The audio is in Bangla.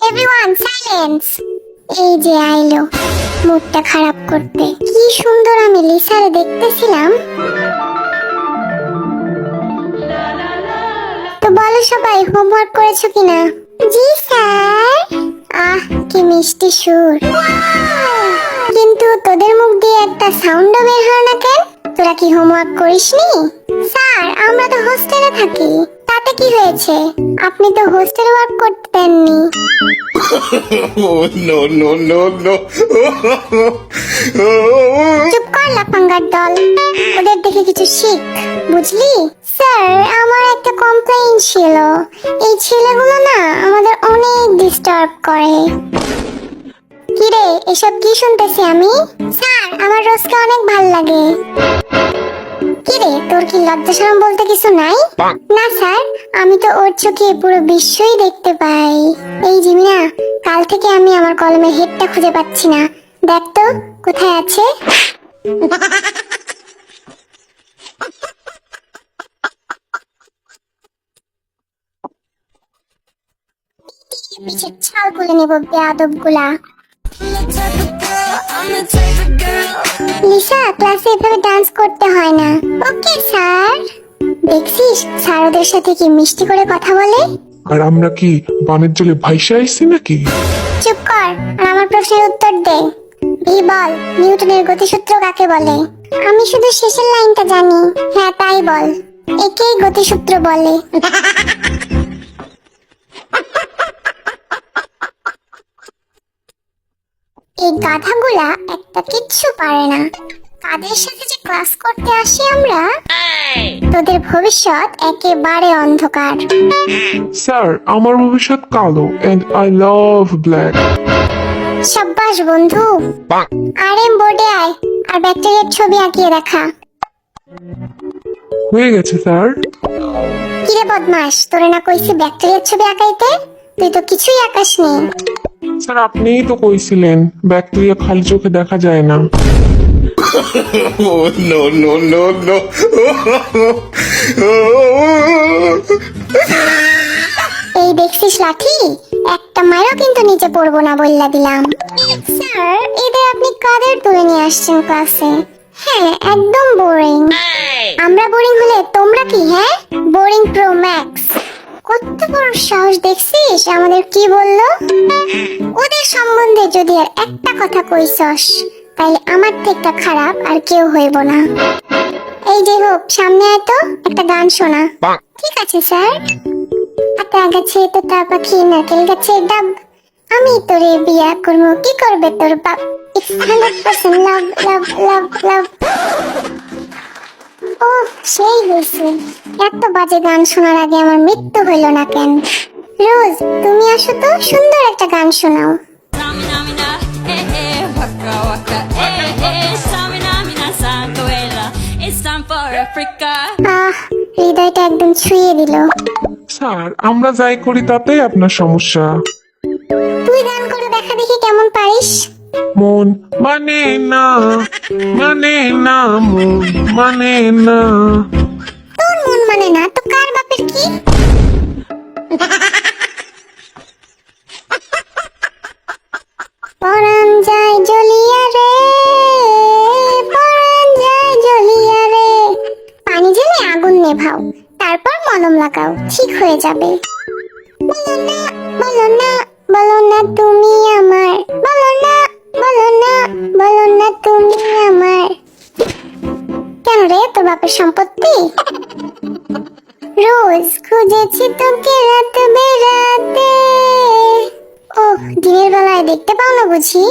Everyone silence. এই যে আইলো মুডটা খারাপ করতে। কি সুন্দর আমি লিসারে দেখতেছিলাম। তো বলো সবাই হোমওয়ার্ক করেছো কিনা? জি স্যার। আহ কি মিষ্টি সুর। কিন্তু তোদের মুখ দিয়ে একটা সাউন্ডও বের হয় না কেন? তোরা কি হোমওয়ার্ক করিসনি? স্যার আমরা তো হোস্টেলে থাকি। তাতে কি হয়েছে? আপনি তো হোস্টেল ওয়ার্ক করতে দেননি। No, no, no, no. চুপ কর লাফাঙ্গার দল। ওদের দেখে কিছু শিখ, বুঝলি? স্যার আমার একটা কমপ্লেইন ছিল। এই ছেলেগুলো না আমাদের অনেক ডিস্টার্ব করে। কিরে এসব কি শুনতেছি আমি? স্যার আমার রোজকে অনেক ভাল লাগে। কিরে তোর কি লজ্জা শরম বলতে কিছু নাই? না স্যার আমি তো ওর চোখে পুরো বিশ্বই দেখতে পাই। এই জিমিনা কাল থেকে আমি আমার কলমের হেডটা খুঁজে পাচ্ছি না। দেখ তো কোথায় আছে। পিছের ছাল খুলে নেব বেয়াদব গুলা। লিসা ক্লাসে এভাবে ডান্স করতে হয় না। Okay sir. দেখছিস স্যার ওদের সাথে কি মিষ্টি করে কথা বলে। আর আমরা কি বানের জলে ভাইসা আইছি নাকি? চুপ কর আর আমার প্রশ্নের উত্তর দে। ভি বল নিউটনের গতিসূত্র কাকে বলে? আমি শুধু শেষের লাইনটা জানি। হ্যাঁ তাই বল। একেই গতিসূত্র বলে। এই গাধাগুলা একটা কিচ্ছু পারে না। কাদের সাথে যে ক্লাস করতে আসি আমরা। তোদের ভবিষ্যৎ একেবারে অন্ধকার। স্যার আমার ভবিষ্যৎ কালো এন্ড আই লাভ ব্ল্যাক। সাব্বাস বন্ধু। আরএম বোর্ডে আয় আর ব্যাকটেরিয়ার ছবি আঁকিয়ে দেখা। হয়ে গেছে স্যার। কিরে বদমাস তোরে না কইছি ব্যাকটেরিয়ার ছবি আঁকাইতে? তুই তো কিছুই আঁকাসনি। স্যার আপনিই তো কইছিলেন ব্যাকটেরিয়া খালি চোখে দেখা যায় না। Oh, no, no, no, no. এই দেখছিস লাঠি? একটা মারও কিন্তু নিচে পড়বো না বললা দিলাম। স্যার এদের আপনি কাদের তুলে নিয়ে আসছেন ক্লাসে? হ্যাঁ একদম বোরিং। আমরা বোরিং হলে তোমরা কি? হ্যাঁ বোরিং প্রো ম্যাক্স। কত বড় সাহস দেখছিস আমাদের কি বললো? ওদের সম্বন্ধে যদি আর একটা কথা কইছস তাইলে আমার থেকে খারাপ আর কেউ হইব না। এই যে হোক সামনে আয় তো একটা গান শোনা। ঠিক আছে স্যার। আতা গাছে তোতা পাখি নারকেল গাছে ডাব, আমি তোরে বিয়া করবো কি করবে তোর বাপ। It's 100% লাভ লাভ লাভ লাভ। ও সেই হয়েছে। এত বাজে গান শোনার আগে আমার মৃত্যু হইল না কেন? রোজ তুমি আসো তো সুন্দর একটা গান শোনাও। Samina mina, waka waka, samina mina santuela. It's time for Africa. আহ হৃদয়টা একদম ছুঁয়ে দিল। স্যার আমরা যাই করি তাতেই আপনার সমস্যা। তুই গান করে দেখা দেখি কেমন পারিস। মন মানে না, মানে না, মন মানে না। তোর মন মানে না তো কার বাপের কি? পরাণ যায় জ্বলিয়া রে, পরাণ যায় জ্বলিয়া রে। পানি ঢেলে আগুন নেভাও, তারপর মলম লাগাও, ঠিক হয়ে যাবে। বলো না বলো না বলো না তুমি আমার, বলো না বলো না বলো না তুমি আমার। কেন রে তোর বাপের সম্পত্তি? রোজ খুঁজেছি তোকে রাত বেরাতে। ও দিনের বেলায় দেখতে পাও না বুঝি?